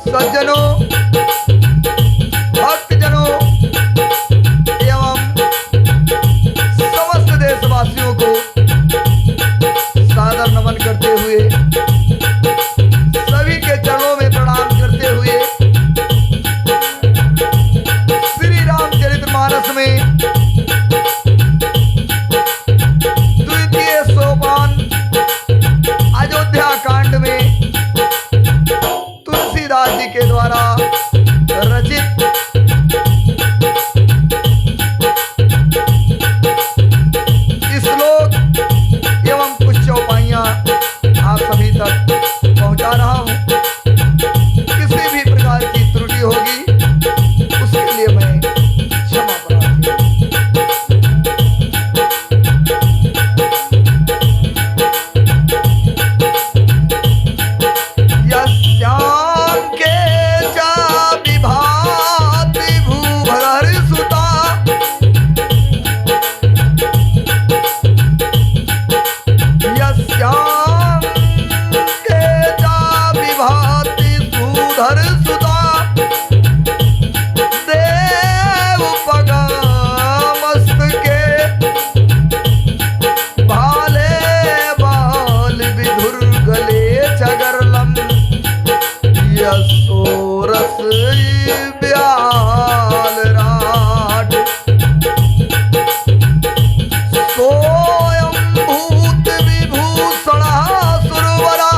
सज्जनों, भक्तजनों एवं समस्त देशवासियों को सादर नमन करते हुए, सभी के चरणों में प्रणाम करते हुए, श्री रामचरितमानस में द्वितीय सोपान अयोध्या कांड में तुलसीदास जी के द्वारा रचित श्लोक एवं कुछ चौपाइयां आप सभी तक पहुंचा रहा हूं। किसी भी प्रकार की त्रुटि होगी उसके लिए मैं क्षमा प्रार्थी हूं। यस्याम के चा विभाति भूभर सुता, यस्याम के चा विभाति भूधर सुता, देव पगमस्तके भाले बाल विधुर गले चगरलम, यशोरस ब्याल राट, सोयम भूत विभूषण सुरवरा,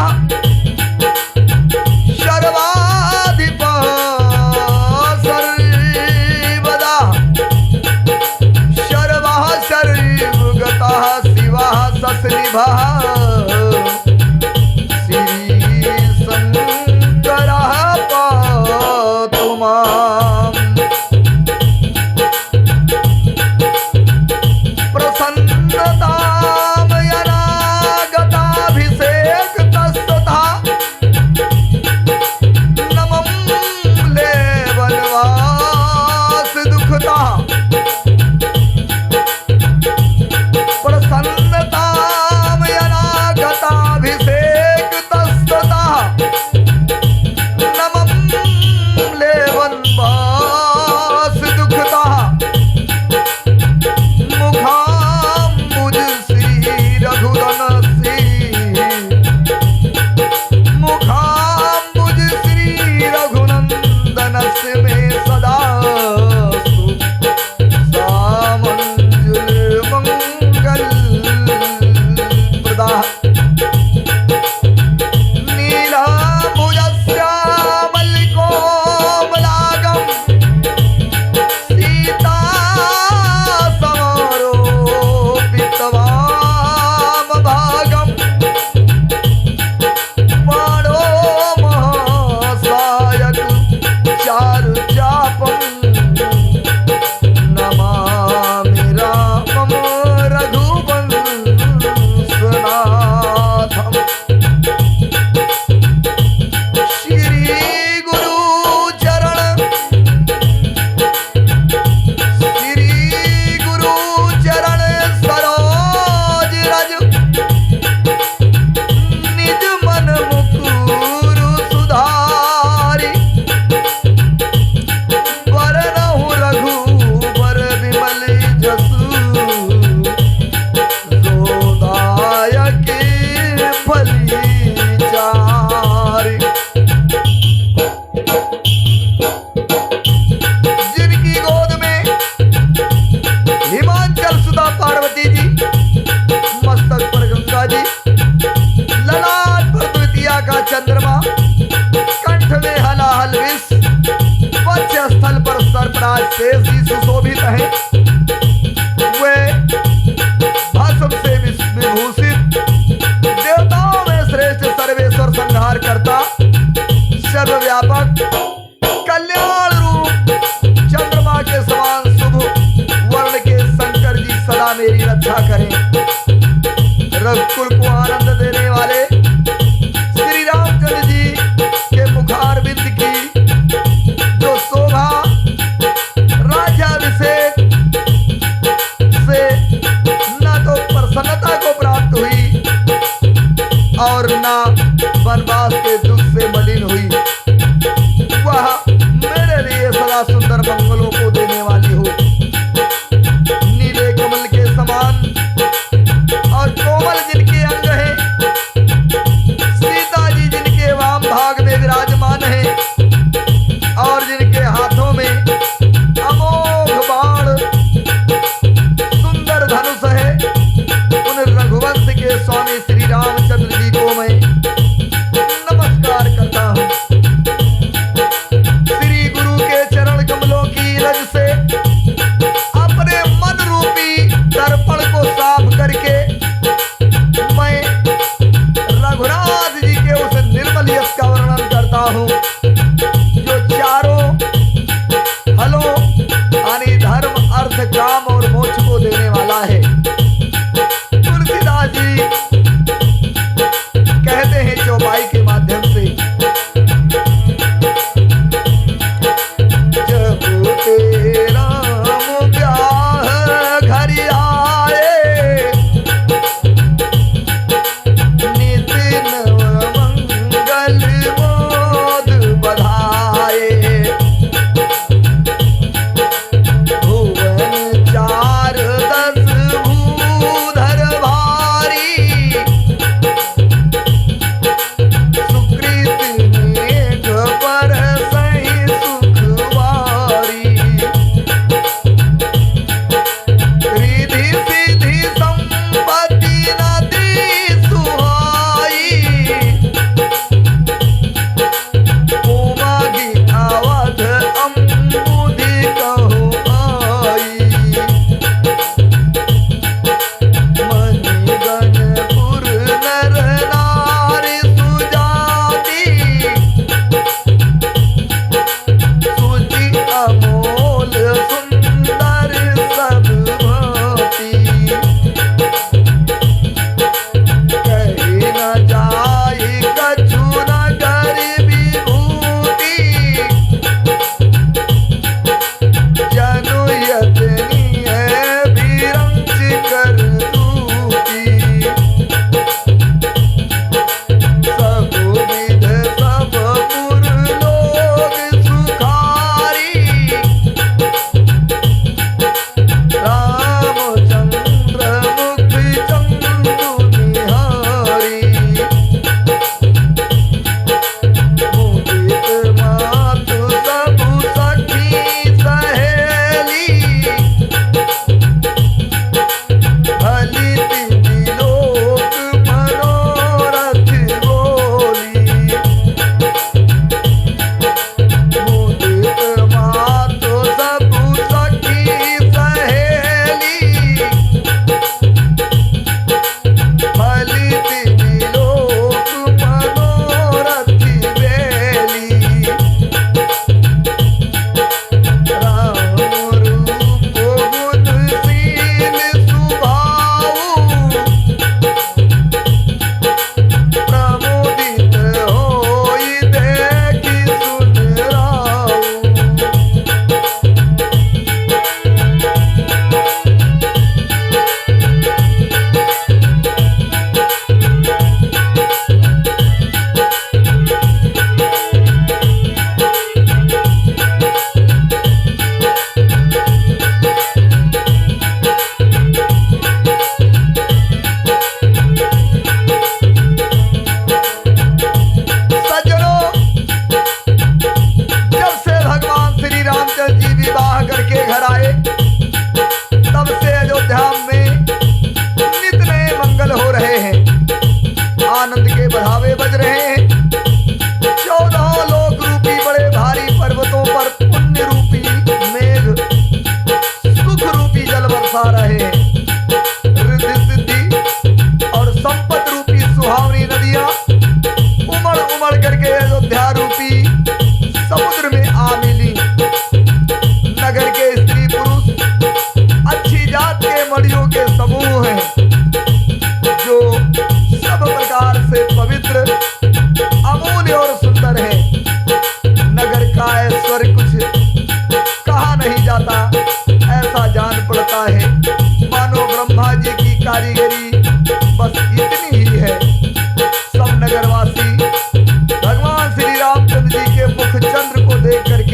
शर्वाधिप सर्वदा, शर्वा शर्वगता शिवा ससनिभा, चंद्रमा, कंठ में हलाहल विष, वक्ष स्थल पर सर्पराज शेष जी सुशोभित हैं। वे भस्म से विभूषित, देवताओं में श्रेष्ठ सर्वेश्वर संहार करता, सर्वव्यापक कल्याण रूप चंद्रमा के समान शुभ वर्ण के शंकर जी सदा मेरी रक्षा करें। रघुकुल को आनंद देने वाले श्री रामचंद्र जी के मुखारविंद की जो शोभा, राज्याभिषेक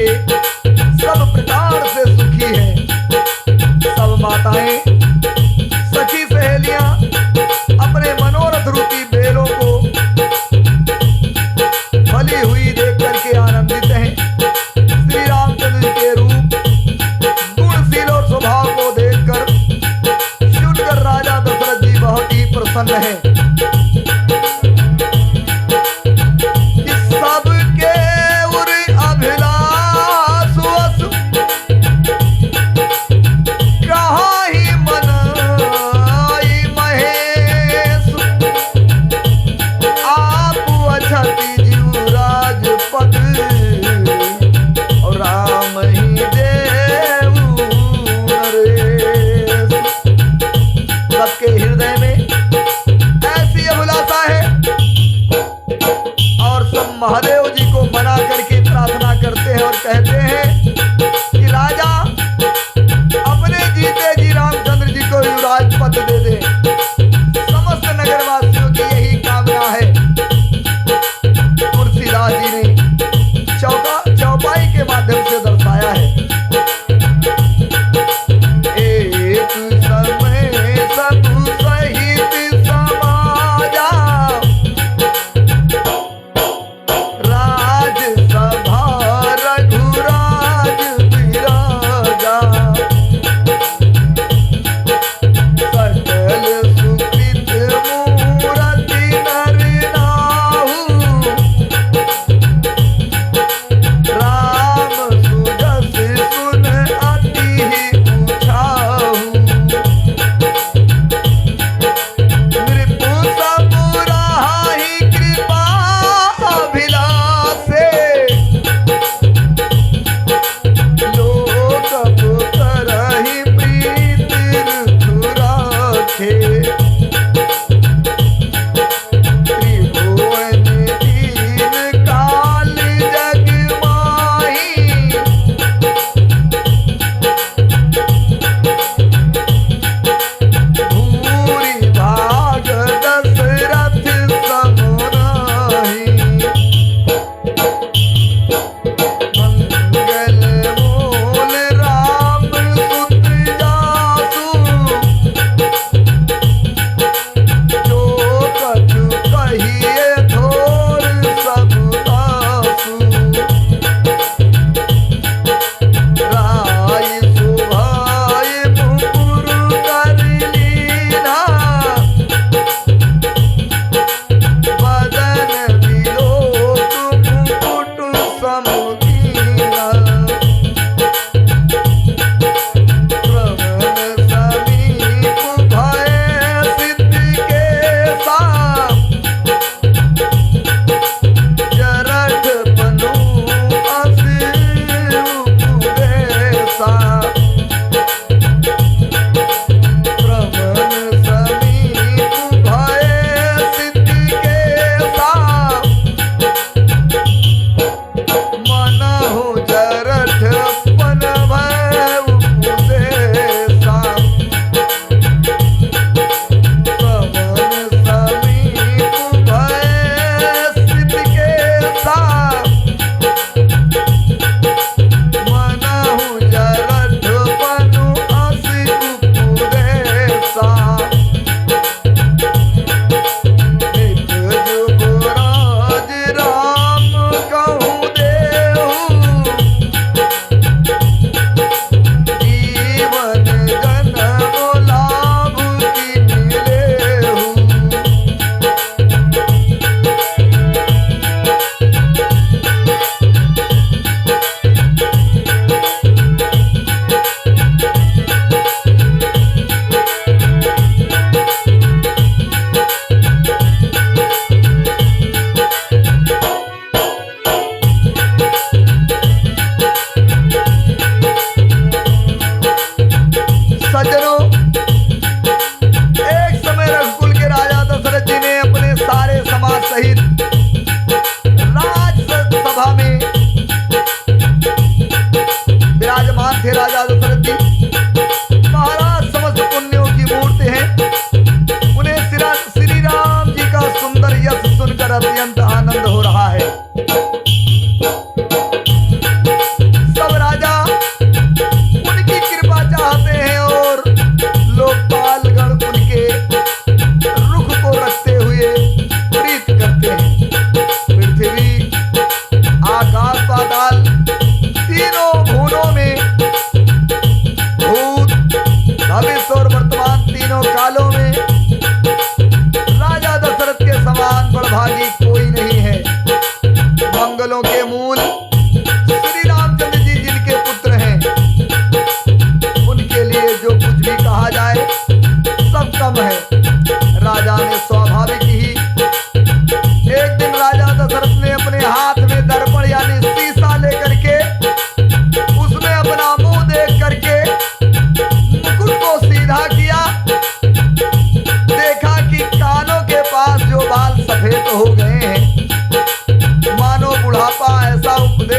के सब प्रकार से सुखी हैं। सब माताएं, सखी सहेलियां अपने मनोरथ रूपी बेलों को फली हुई देख करके आनंदित हैं। श्री रामचंद्र जी के रूप, गुणशील और स्वभाव को देखकर सुनकर राजा दशरथ जी बहुत ही प्रसन्न हैं। कि सबके उर अभिलाष श्री रामचंद्र जी जिनके पुत्र हैं, उनके लिए जो कुछ भी कहा जाए सब कम है। राजा ने स्वाभाविक ही एक दिन राजा दशरथ ने अपने हाथ में दर्पण यानी शीशा लेकर के उसमें अपना मुंह देख करके मुकुट को सीधा किया। देखा कि कानों के पास जो बाल सफेद हो गए हैं, मानो बुढ़ापा ऐसा उपदेश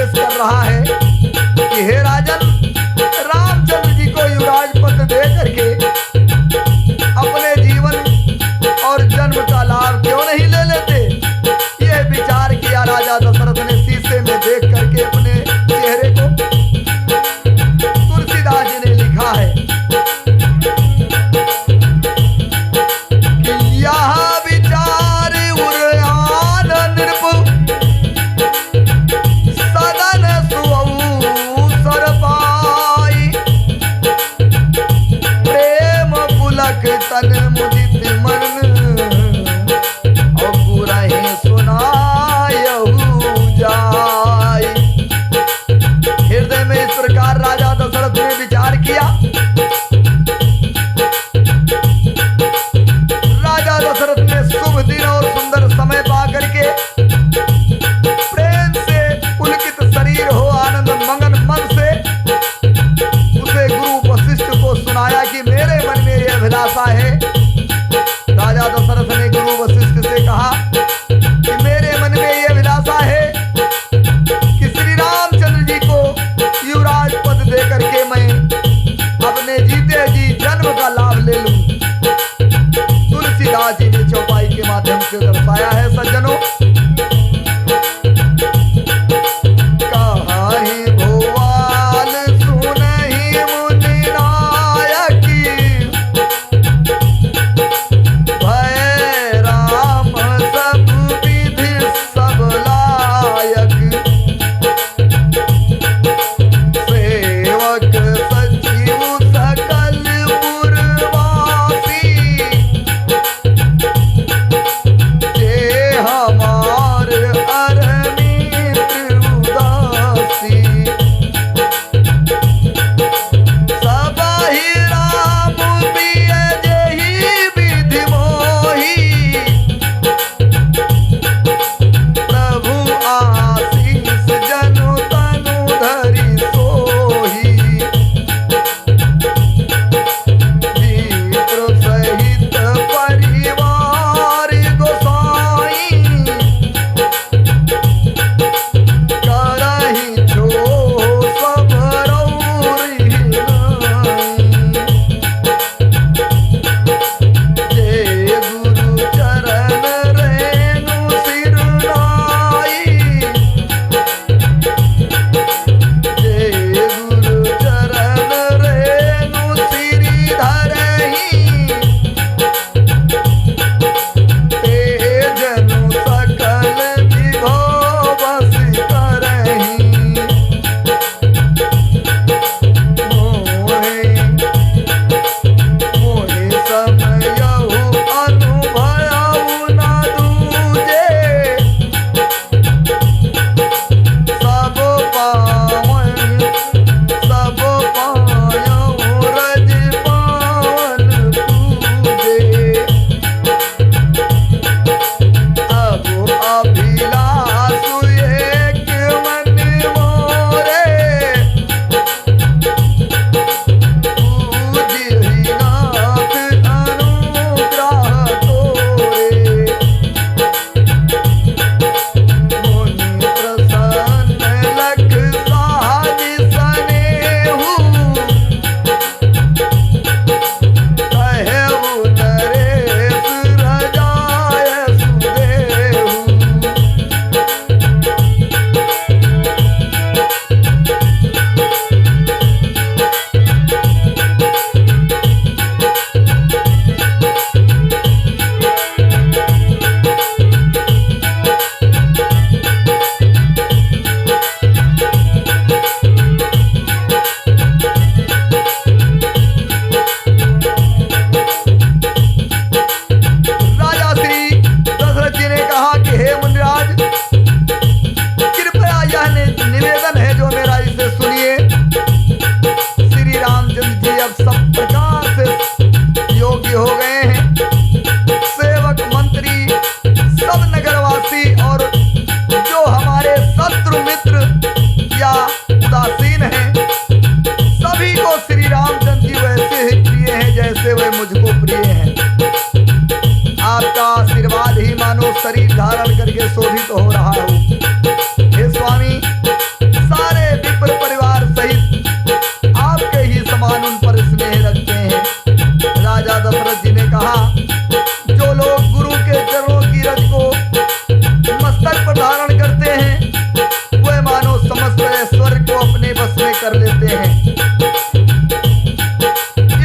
समस्त ऐश्वर्य को अपने बस में कर लेते हैं।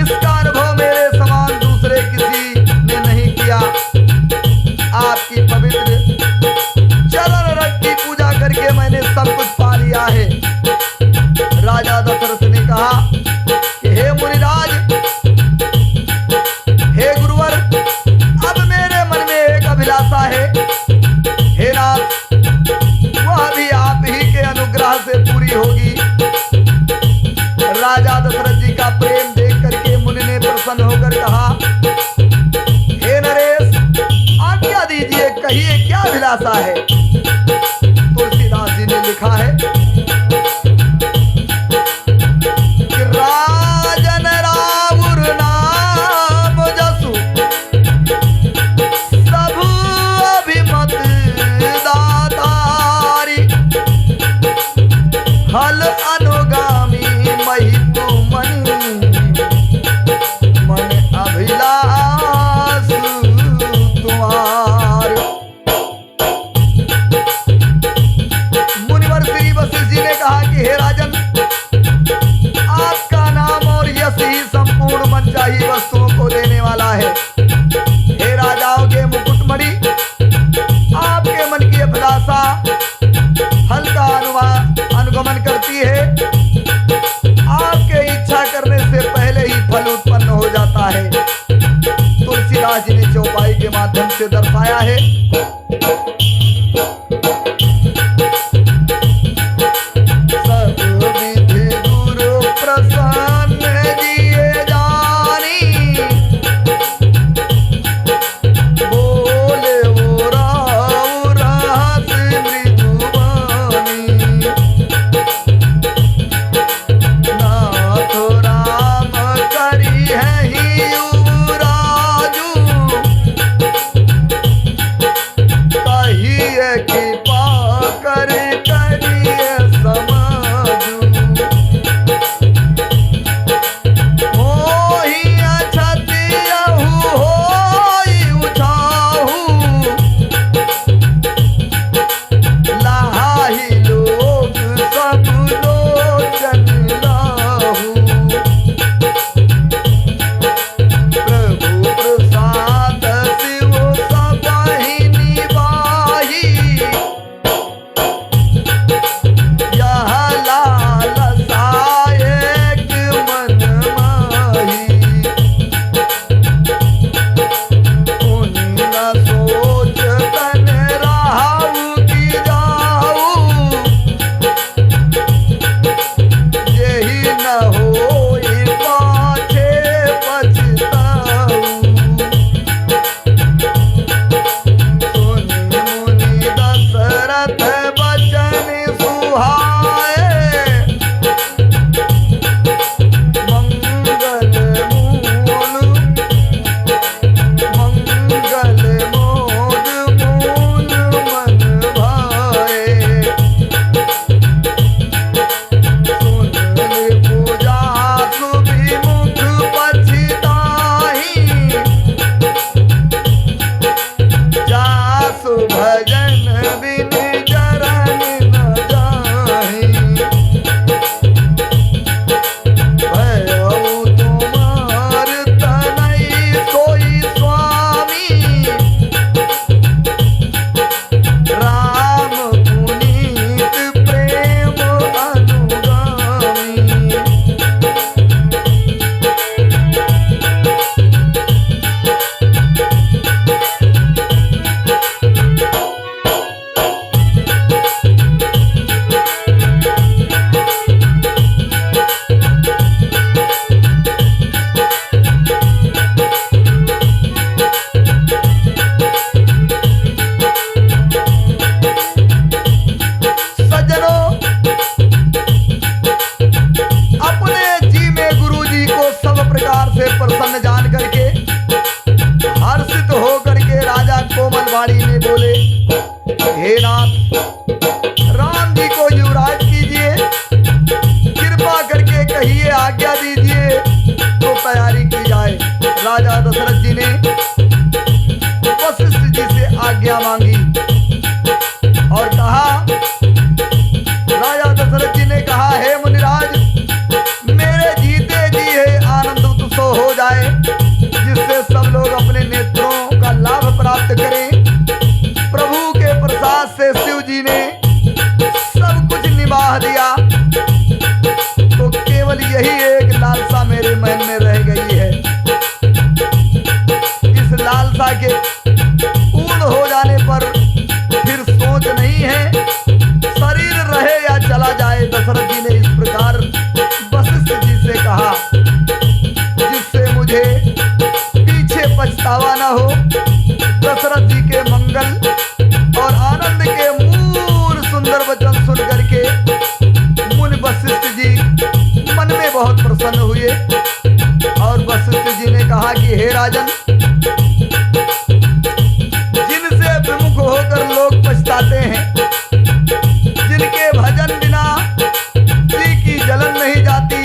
इसका अनुभव मेरे समान दूसरे किसी ने नहीं किया। आपकी पवित्र चरण रथ की पूजा करके मैंने सब कुछ पा लिया है। राजा दशरथ ने कहा कि हे मुनिराज, हे गुरुवर, अब मेरे मन में एक अभिलाषा है। हे नाथ, वह भी आप ही के अनुग्रह से पूरी होगी। राजा दशरथ जी का प्रेम देख करके मुनि ने प्रसन्न होकर कहा, हे नरेश, आज्ञा दीजिए, कहिए क्या अभिलाषा है। तुलसीदास जी ने लिखा है कि राजन रावुर नाम जसु सब अभिमत दातारी, हल अनुगामी महिपु मणि, मन अभिलाष तुम्हारे। मुनिवर श्री वशिष्ठ जी ने कहा कि हे राजन, आपका नाम और यश ही संपूर्ण मनचाही वस्तुओं को देने वाला है। हे राजाओं के मुकुटमणि, आपके मन की अभिलाषा हल्का अनुगमन करती है। आपके इच्छा करने से पहले ही फल उत्पन्न हो जाता है। तुलसीदास जी ने चौपाई के माध्यम से दर्शाया है। सब दिया तो केवल यही एक लालसा मेरे मन में रह गई है। इस लालसा के पूर्ण हो जाने पर फिर सोच नहीं है, शरीर रहे या चला जाए। दशरथ जी ने इस प्रकार वशिष्ठ जी से कहा, जिससे मुझे पीछे पछतावा न हो। दशरथ जी के मंगल और आनंद के मूल सुंदर वचन सुन करके मुनि वशिष्ठ जी मन में बहुत प्रसन्न हुए और वशिष्ठ जी ने कहा कि हे राजन, जिनसे विमुख होकर लोग पछताते हैं, जिनके भजन बिना जी की जलन नहीं जाती,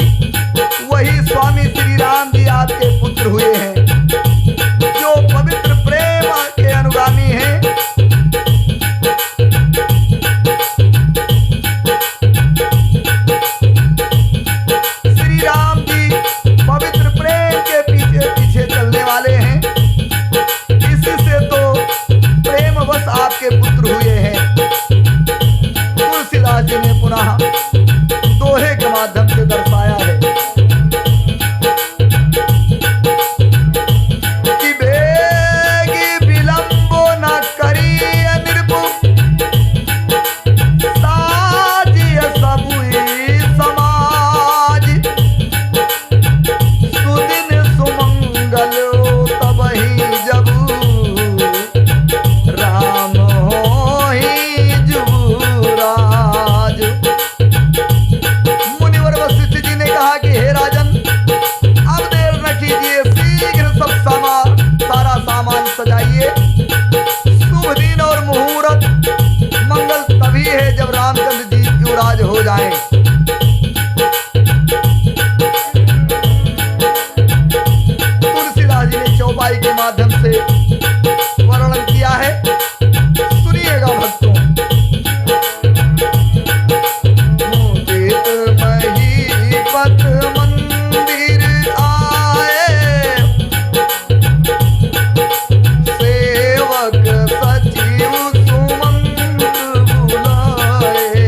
वही स्वामी श्री राम जी आपके पुत्र हुए हैं, जो पवित्र प्रेम के अनुगामी हैं। श्री राम जी पवित्र प्रेम के पीछे पीछे चलने वाले हैं, इसी से तो प्रेमवश आपके पुत्र हुए हैं। तुलसीदास जी ने पुनः दोहे के माध्यम से दर्शाया है कि बेगी विलंबो न करिय निर्भु, साजिय सबुई समाज, सुदिन सुमंगल तबहि जबु, राम होहि जुबुराज। मुनिवर वशिष्ठ जी ने कहा कि हे राजन, अब देर न कीजिए, शीघ्र सब सारा सामान सजाइए। शुभ दिन और मुहूर्त मंगल तभी है जब रामचंद्र जी युवराज हो जाएं। तुलसीदास जी ने चौपाई के माध्यम से वर्णन किया है, सुनिएगा भक्तों। मुदित महीपत मंदिर आए, सेवक सचिव सुमंत बुलाए,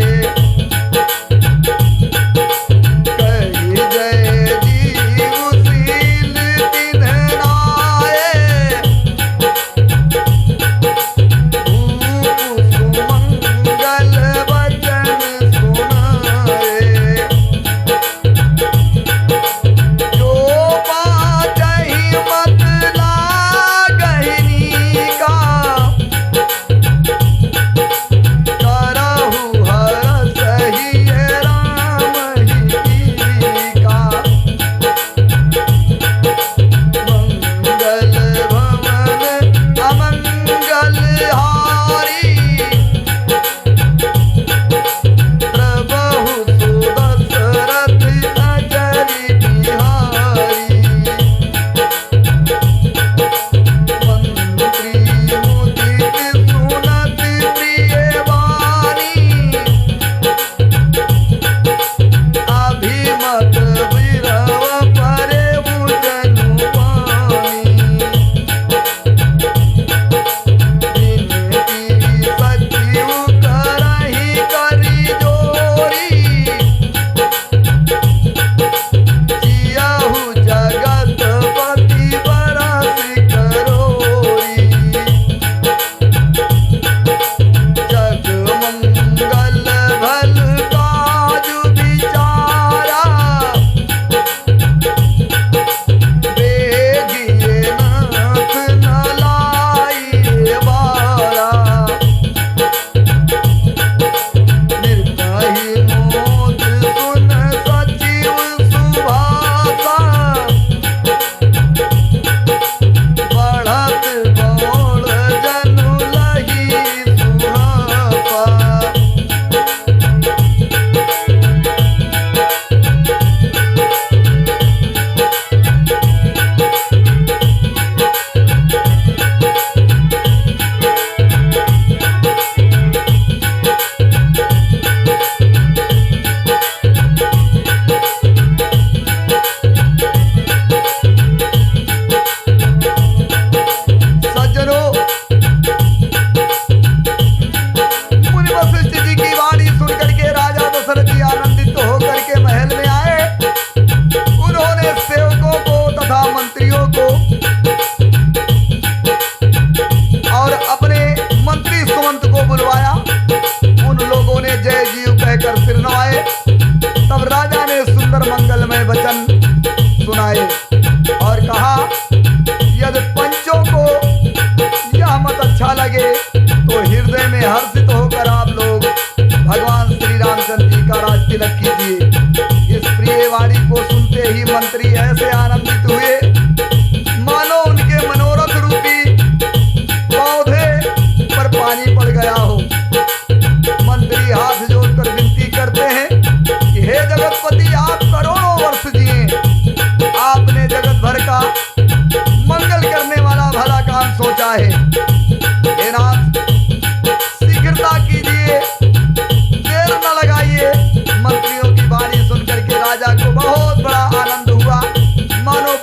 सुंदर मंगलमय वचन सुनाए और कहा, यदि पंचों को यह मत अच्छा लगे तो हृदय में हर्षित होकर आप लोग भगवान श्री रामचंद्र जी का राज तिलक कीजिए। इस प्रिय वाणी को सुनते ही मंत्री ऐसे आनंदित हुए मानो उनके मनोरथ रूपी पौधे पर पानी पड़ गया हो। मंत्री हाथ जोड़कर विनती करते हैं कि हे जगतपति, आप करोड़ों वर्ष जिए, आपने जगत भर का मंगल करने वाला भला काम सोचा है। हे नाथ, शीघ्रता कीजिए, देर न लगाइए। मंत्रियों की वाणी सुनकर के राजा को बहुत बड़ा आनंद हुआ, मानो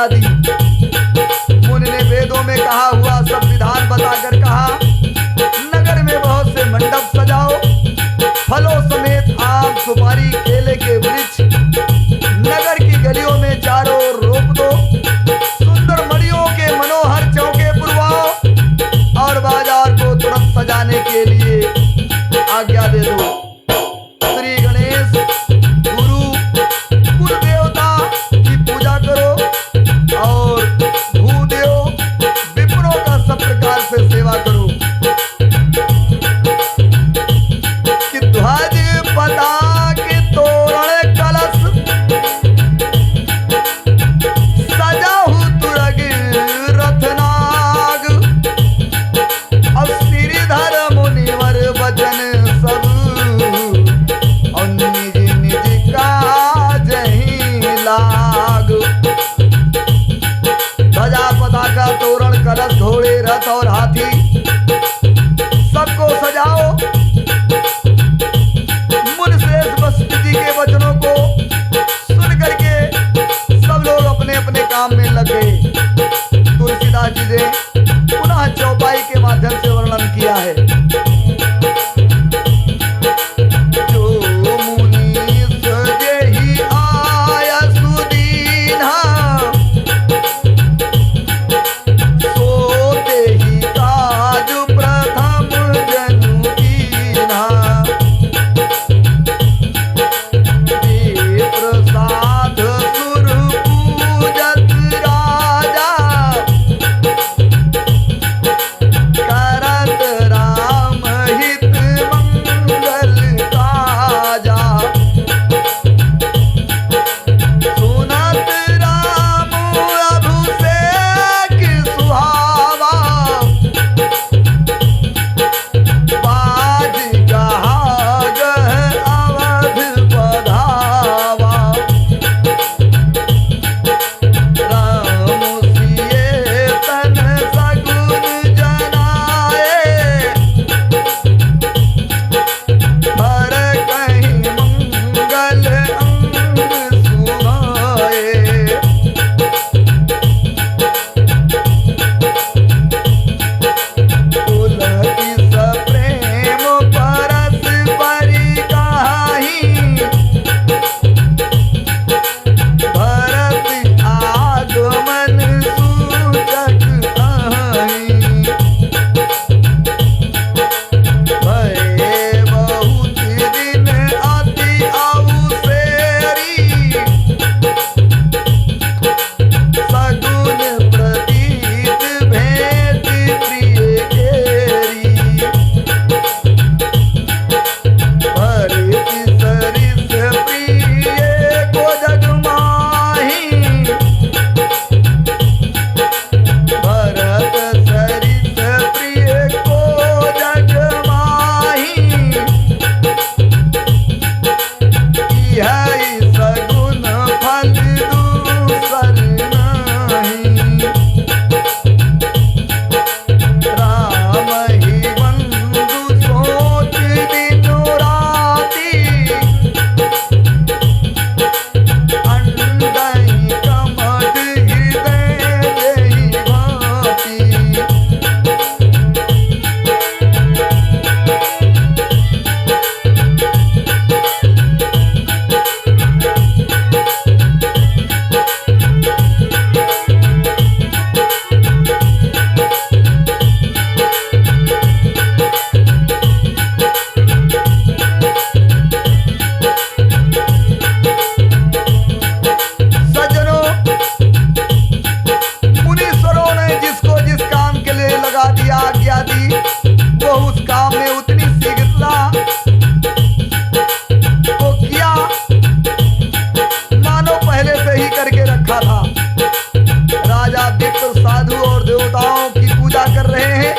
आज्ञा दी। मुनि ने वेदों में कहा हुआ सब विधान बताकर कहा, नगर में बहुत से मंडप सजाओ, फलों समेत आम सुपारी केले के वृक्ष नगर की गलियों में चारों ओर रोप दो, सुंदर मणियों के मनोहर चौके पुरवाओ और बाजार को तुरंत सजाने के लिए आज्ञा दे दो। श्री गणेश गुरु कुल देवता की पूजा करो और भूदेव विप्रों का सब प्रकार से सेवा करो। कि ध्वज पताक तोरण कलश सजाहु तुरग रथनाग और श्रीधर मुनिवर वचन सब और निज निज काज ही लाग। ध्वजा पताका तोरण कलश घोड़े रथ और हाथी सबको सजाओ। मुनि श्रेष्ठ वशिष्ठ जी के वचनों को सुन करके सब लोग अपने अपने काम में लग गए। तुलसीदास जी ने पुनः चौपाई के माध्यम से वर्णन किया है। जो मुनीस जेहि आय सुदीन्हा, सो तेहि काज प्रथम जनु कीन्हा। प्रसाद सुर पूजत राजा, करत राम हित मंगल काजा। सुनत राम अभिषेक सुहावा, बाज गहा गह अवध बधावा। राम सिए तन सगुन जनाए, हर कहीं मंगल अंग सुनाए। पुलकित प्रेम परस परि काहि, भरत आगमन सूचक आहि। भये बहुत दिन अति अवसेरी, सगुन प्रतीत भेंट प्रिय केरी। भरत सरिस प्रिय को जग माही, भरत सरिस प्रिय को जग माही। यही सगुन फल दूसर नहीं, राम ही बंधु सोच दिनो राती। अंडई कमठ हृदय देहि भांति। सज्जनों, मुनीश्वरों ने जिसको जिस काम के लिए लगा दिया, आज्ञा दी, वो उस काम में उतनी शीघ्रता को किया मानो पहले से ही करके रखा था। राजा विप्र साधु और देवताओं की पूजा कर रहे हैं,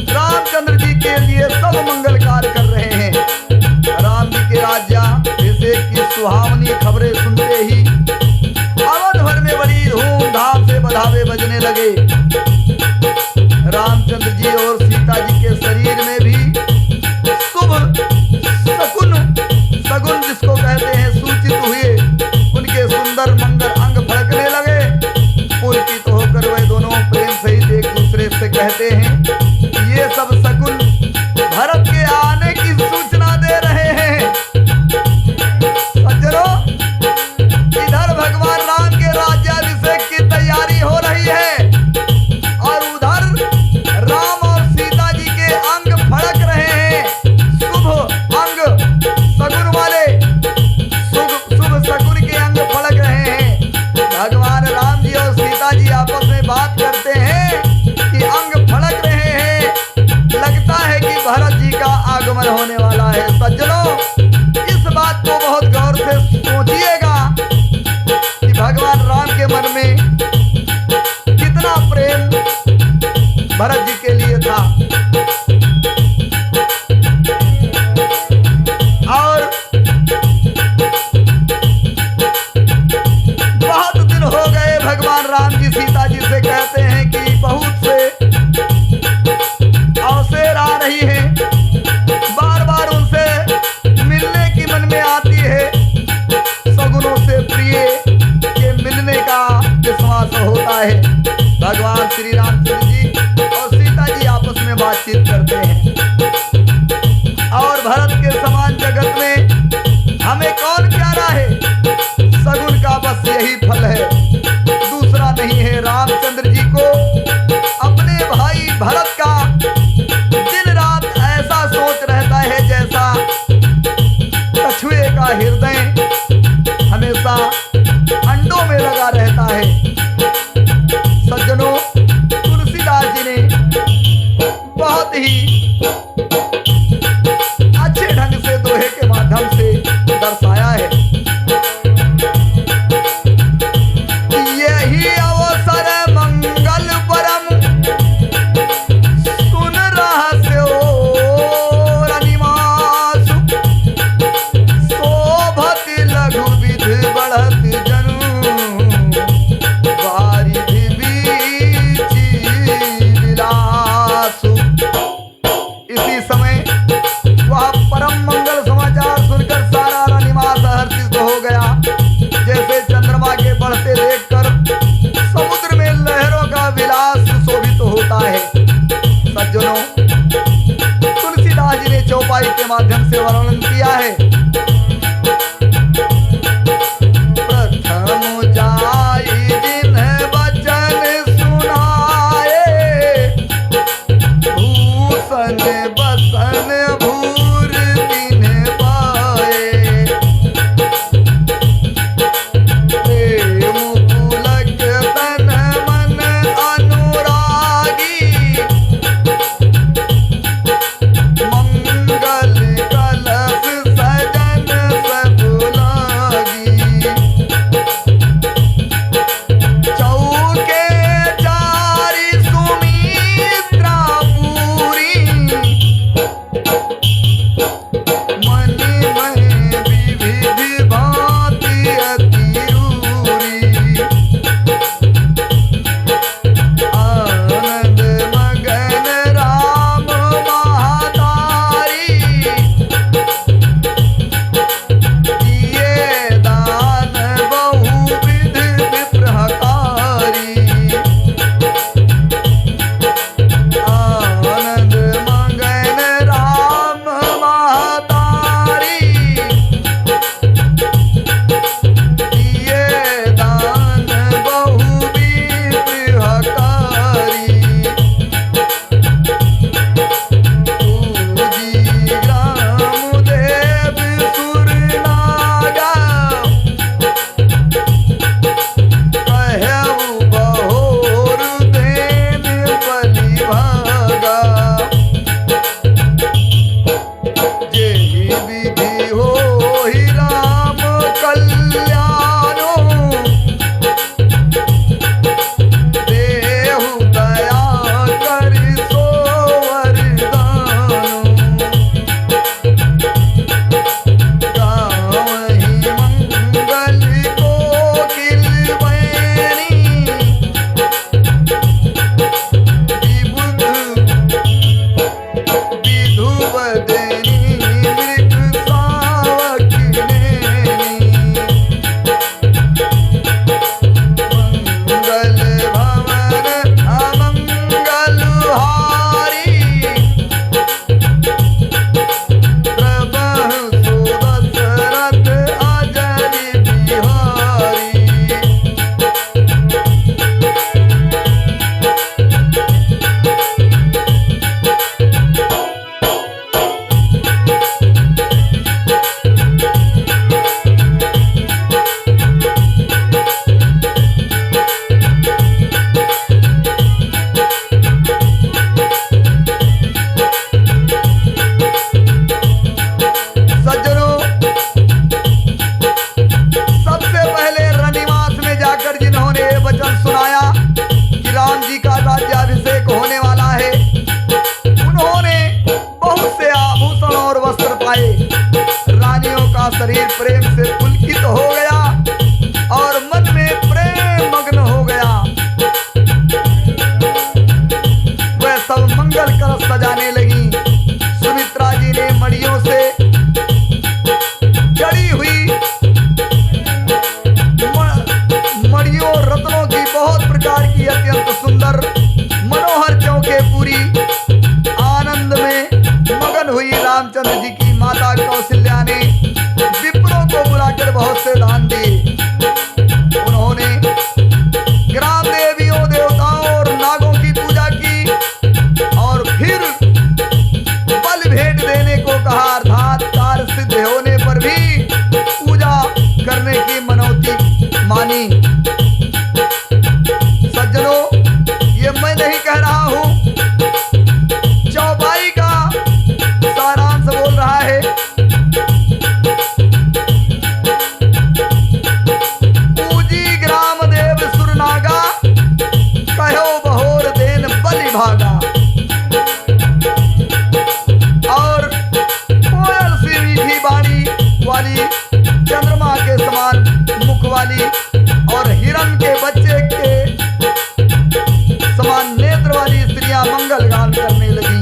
रामचंद्र जी के लिए सब मंगल कार्य कर रहे हैं। राम जी के राज्याभिषेक की सुहावनी खबरें सुनते ही अवध भर में बड़ी धूमधाम से बधावे बजने लगे। रामचंद्र जी और सीता जी के शरीर में भी शुभ सगुन जिसको कहते हैं सूचित हुए। उनके सुंदर मंगल अंग फड़कने लगे। भगवान राम जी और सीता जी आपस में बात करते हैं कि अंग फड़क रहे हैं, लगता है कि भरत जी का आगमन होने वाला है। सज्जनों, इस बात को बहुत गौर से सोचिएगा कि भगवान राम के मन में कितना प्रेम भरत जी के लिए था। और बहुत दिन हो गए, भगवान राम जी सीता जी से कहते हैं कि बहुत से अवसर आ रही है, बार बार उनसे मिलने की मन में आती है। सगुनों से प्रिय के मिलने का विश्वास होता है। भगवान श्री रामचंद्र जी और सीता जी आपस में बातचीत करते हैं। और भरत के समान जगत में हमें कौन प्यारा है? सगुन का बस यही फल है, दूसरा नहीं है। रामचंद्र जी को अपने भाई भरत का दिन रात ऐसा सोच रहता है जैसा कछुए का हृदय हमेशा अंडों में लगा रहता है। सज्जनों, तुलसीदास जी ने बहुत ही अच्छे ढंग से दोहे के माध्यम से दर्शाया है। यही अवसर मंगल परम सुन रहस्य और अनिमास, शोभत लघु विध बढ़त जनु, वचन सुनाया कि राम जी का राज्याभिषेक होने वाला है। उन्होंने बहुत से आभूषण और वस्त्र पाए। रानियों का शरीर प्रेम से पुलकित हो गया और मन में प्रेम मग्न हो गया। वह सब मंगल कलश सजाने लगी। सुमित्रा जी ने मड़ियों से जड़ी हुई मड़ियों रत्नों की बहुत प्रकार की अत्यंत सुंदर मनोहर चौके पूरी आनंद में मगन हुई। रामचंद्र जी की माता कौशल्या ने विप्रों को बुलाकर बहुत से दान दिए। उन्होंने ग्राम देवियों देवताओं और नागों की पूजा की और फिर बल भेंट देने को कहा, अर्थात कार्य सिद्ध होने पर भी पूजा करने की मनौती मानी। सज्जनों, ये मैं नहीं कह रहा हूं, चौपाई का सारांश बोल रहा है। पूजी ग्राम देव सुरनागा, कहो बहोर देन बलि भागा। और कोयल सी मीठी बाणी वाली, चंद्रमा के समान मुख वाली और हिरण के बच्चे के समान नेत्र वाली स्त्रियां मंगल गान करने लगी।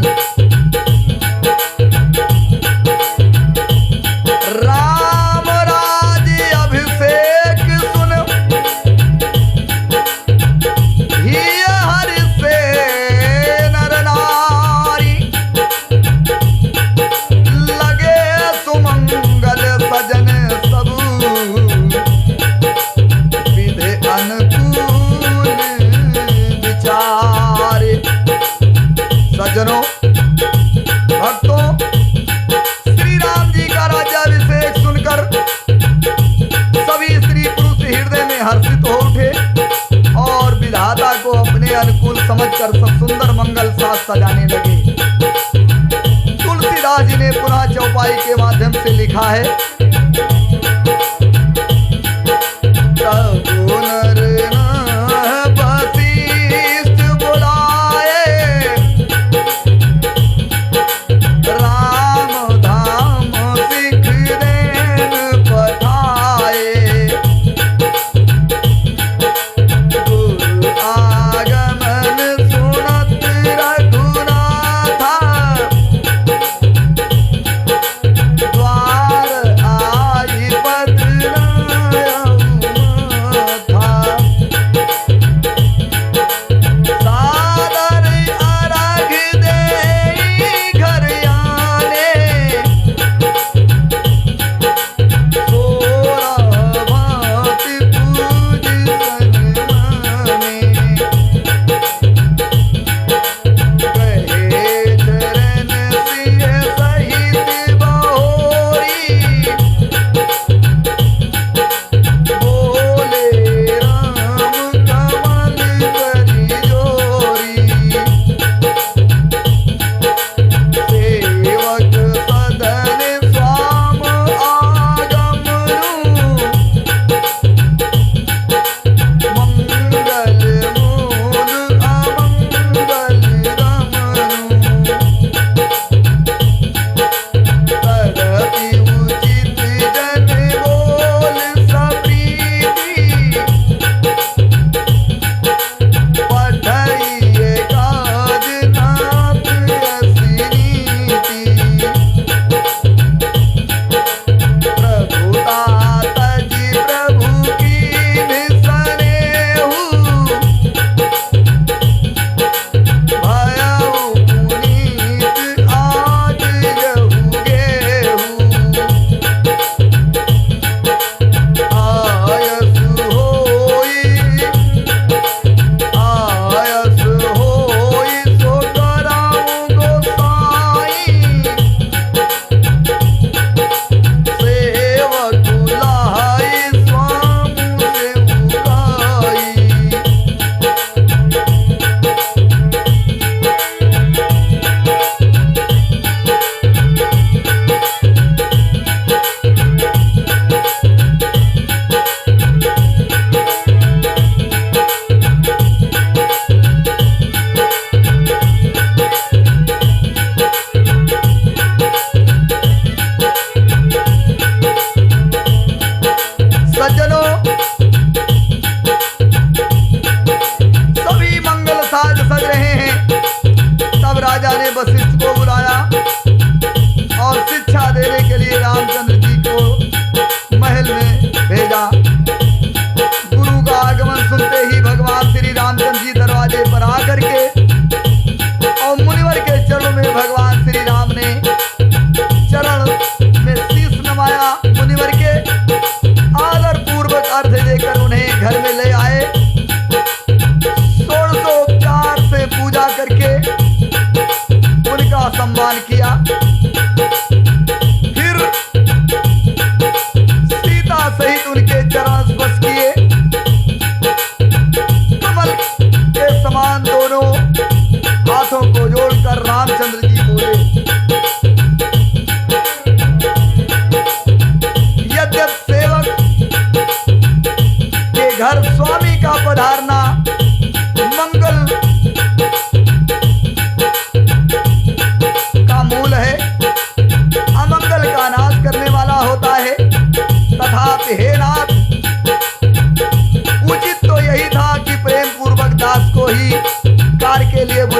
राम राज्य अभिषेक सुन ही हरि से नर नारी, लगे सुमंगल सजन सबू, विधे अनुकूल विचारे। सज्जनों, भक्तों, श्री राम जी का राज्याभिषेक सुनकर सभी स्त्री पुरुष हृदय में हर्षित हो उठे और विधाता को अपने अनुकूल समझकर सब सुंदर मंगल साज सजाने लगे। तुलसीदास जी ने पुनः चौपाई के माध्यम से लिखा है, नर वशिष्ठ बुलाए, राम धाम सिख देन पठाए, गुरु आगमन सुनत रघुनाथा, द्वार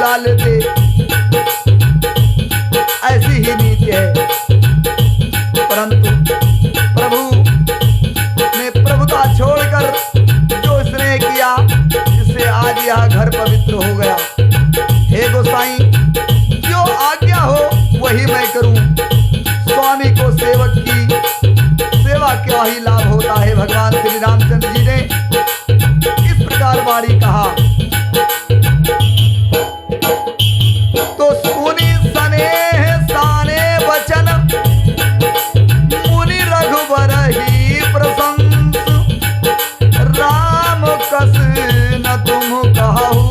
डाल लेते। ऐसी ही नीति है, परंतु प्रभु ने प्रभुता छोड़कर जो स्नेह किया, जिससे आज यह घर पवित्र हो गया। हे गोसाई, जो आज्ञा हो वही मैं करूं। स्वामी को सेवक की सेवा क्या ही लाभ होता है। भगवान श्री रामचंद्र जी ने इस प्रकार वाणी कहा। तो सुनी स्नेह साने वचन, मुनि रघुबर ही प्रशंस। राम कस न तुम कहू,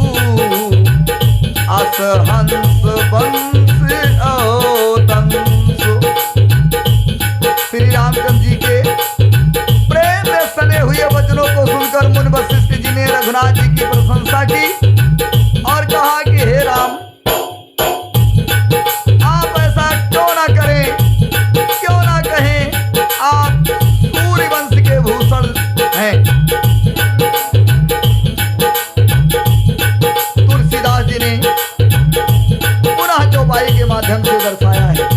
अस हंस बंस औतंस। श्री रामचंद्र जी के प्रेम में सने हुए वचनों को सुनकर मुनि वशिष्ठ जी ने रघुनाथ जी की प्रशंसा की और कहा कि हे राम, आप ऐसा क्यों ना करें, क्यों ना कहें, आप सूर्य वंश के भूषण हैं। तुलसीदास जी ने पुनः चौपाई के माध्यम से दर्शाया है।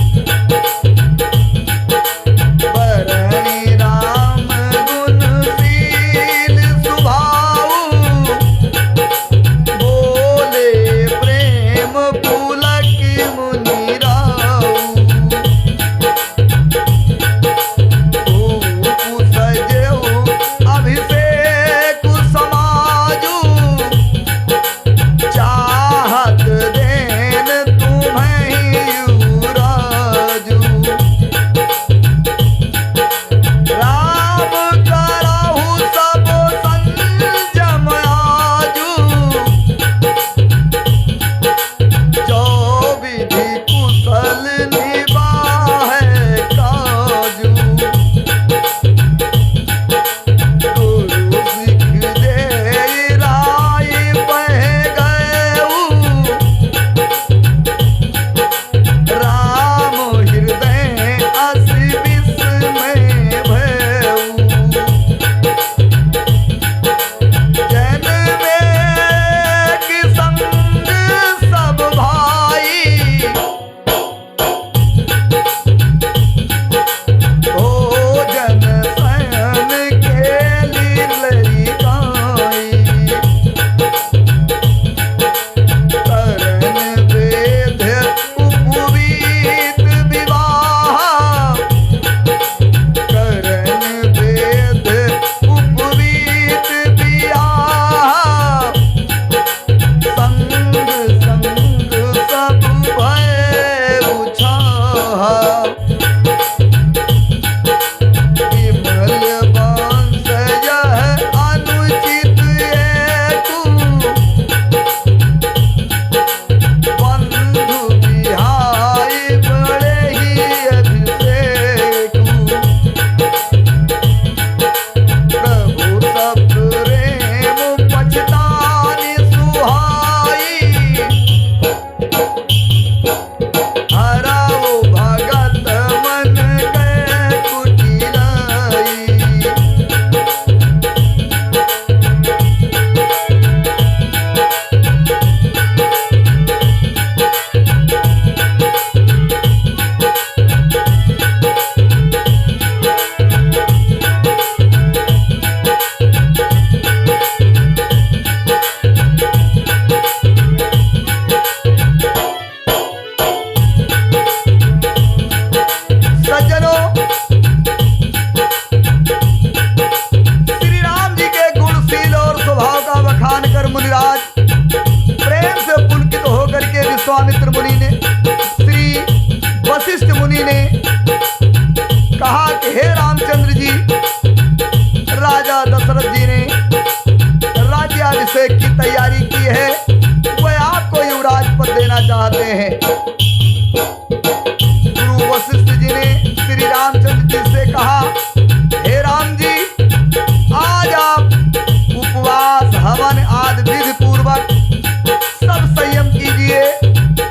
विश्वामित्र मुनि ने, श्री वशिष्ठ मुनि ने कहा कि हे रामचंद्र जी, राजा दशरथ जी ने राज्याभिषेक की तैयारी की है, वह आपको युवराज पद देना चाहते हैं। गुरु वशिष्ठ जी ने श्री रामचंद्र जी से कहा, हे राम जी, आज आप उपवास, हवन आदि विधि पूर्वक सब संयम कीजिए,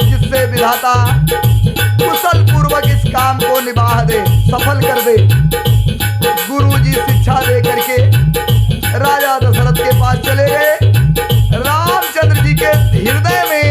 जिससे विधाता कुशल पूर्वक इस काम को निभा दे, सफल कर दे। गुरु जी शिक्षा दे करके राजा दशरथ के पास चले गए। रामचंद्र जी के हृदय में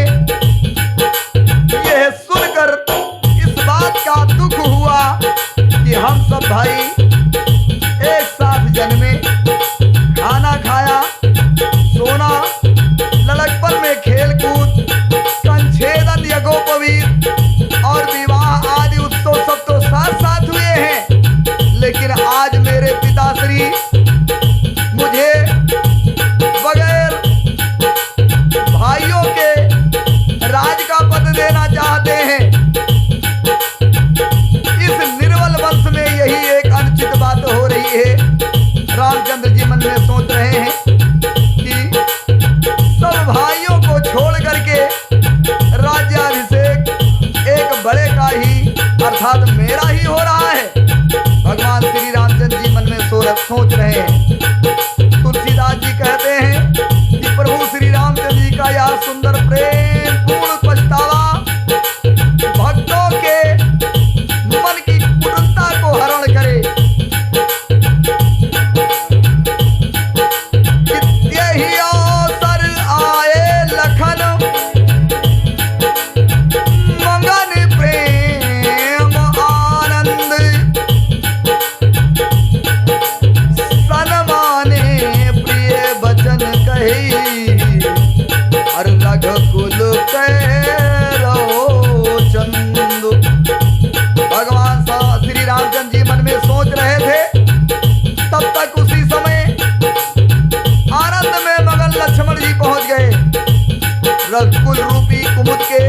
रसकुल रूपी कुमुद के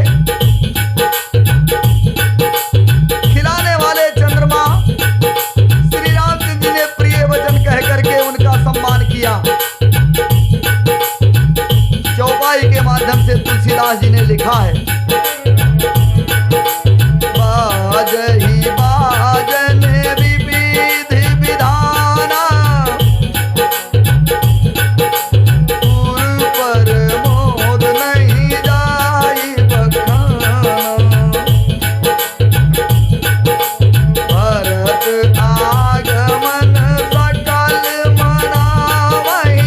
खिलाने वाले चंद्रमा श्री रामचंद्र जी ने प्रिय वचन कह करके उनका सम्मान किया। चौपाई के माध्यम से तुलसीदास जी ने लिखा है, बाजहि बाजन विविधि विधाना, पूर्व पर मोद नहीं जाई बखाना, भरत आगमन सकल मनावहि,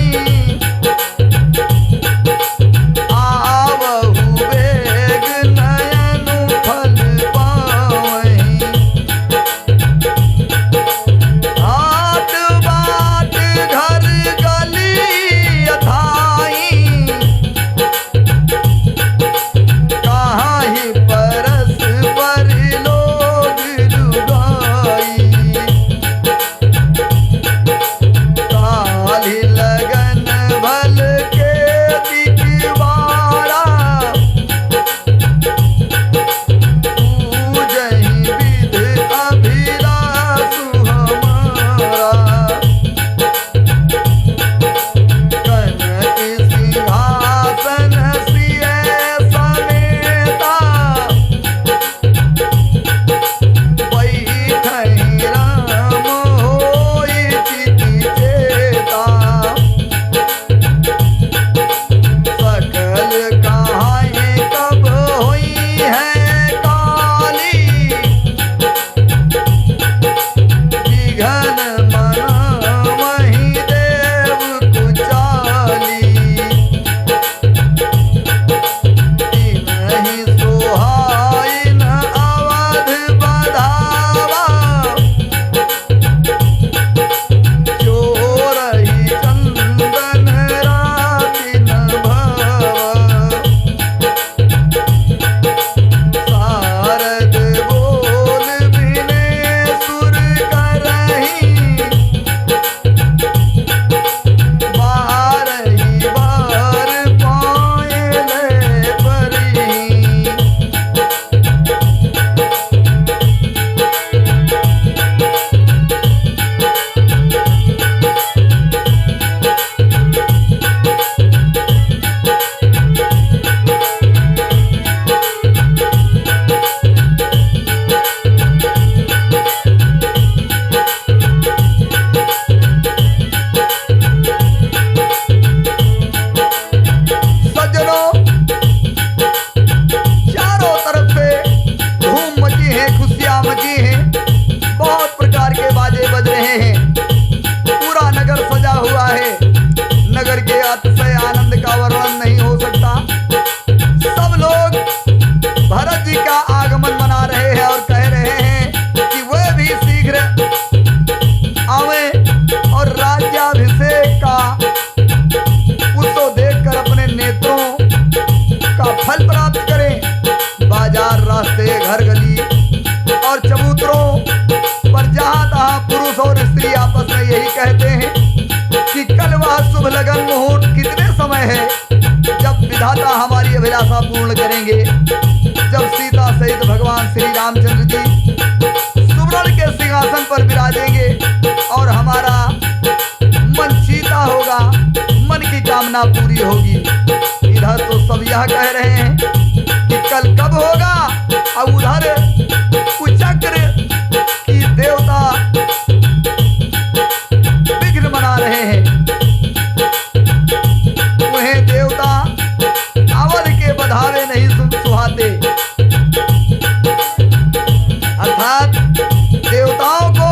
आवहु वेग नयन फल पावहि, हाट बाट घर गली अथाई, काहि परस पर लोग जुगाई, काली लगन भल के दिखवारा, पूजहि विध अभिलाषु हमारा, कनक सिंहासन सिय समेता, बैठहि राम होई चिति चेता, सकल कहाई कब होई है काली, विघन मनावहि देव कुचाली, तिनहि सोहाई न अवध बधावा, चोरहि चंदन राति न भावा, शारद बोल बिने सुर करहि, बारहि बार पायले परहि, सज्जनों, चारों तरफ से धूम मची है, खुशियां मची हैं, बहुत प्रकार के बाजे बज रहे हैं, पूरा नगर सजा हुआ है। नगर के अतिशय आनंद का वर्णन नहीं हो सकता। सब लोग भरत जी का आगमन मना रहे हैं और कह रहे हैं कि वह भी शीघ्र आवे और राज्याभिषेक का उत्सव देखकर अपने नेत्रों का फल प्राप्त करें। बाजार, रास्ते, घर गली और चबूतरों पर जहां तहां पुरुष और स्त्री आपस में यही कहते हैं कि कल वह शुभ लगन मुहूर्त कितने समय है जब विधाता हमारी अभिलाषा पूर्ण करेंगे, जब सीता सहित भगवान श्री रामचंद्र जी सुवर्ण के सिंहासन पर विराजेंगे और हमारा मन सीता होगा, मन की कामना पूरी होगी। इधर तो सब यह कह रहे हैं कि कल कब होगा, और उधर कुचक्र की देवता विघ्न मना रहे हैं। उन्हें देवता अवध के बधावे नहीं सुहाते, अर्थात देवताओं को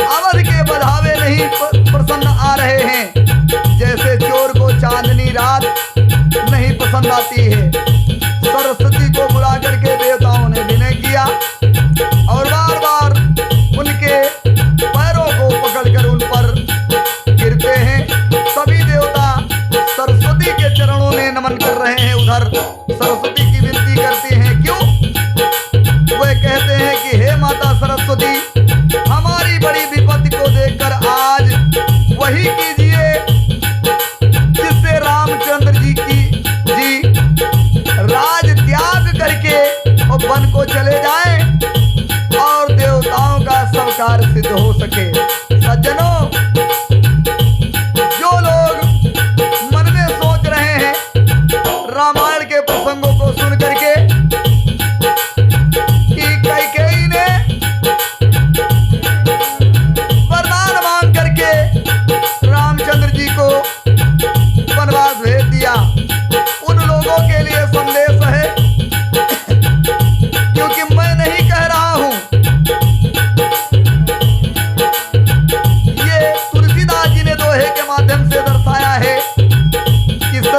अवध के बधावे नहीं प्रसन्न आ रहे हैं, जैसे चोर को चांदनी रात नहीं पसंद आती है। सरस्वती को बुला करके देवताओं ने विनय किया और बार बार उनके पैरों को पकड़कर उन पर गिरते हैं। सभी देवता सरस्वती के चरणों में नमन कर रहे हैं। उधर सरस्वती की विनती करते हैं, क्यों? वे कहते हैं कि हे माता सरस्वती, हमारी बड़ी विपत्ति को देखकर आज वही कीजिए जिससे रामचंद्र जी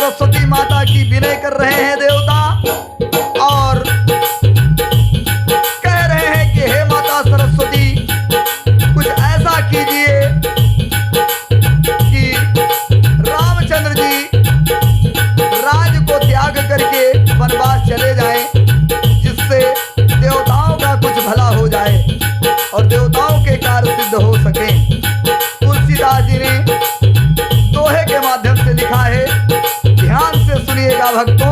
सरस्वती माता की विनय कर रहे हैं देवता और कह रहे हैं कि हे माता सरस्वती, कुछ ऐसा कीजिए कि रामचंद्र जी राज को त्याग करके वनवास चले जाएं, जिससे देवताओं का कुछ भला हो जाए और देवताओं के कार्य सिद्ध हो सके। तुलसीदास जी ने दोहे के माध्यम से लिखा है, ध्यान से सुनिएगा भक्तों।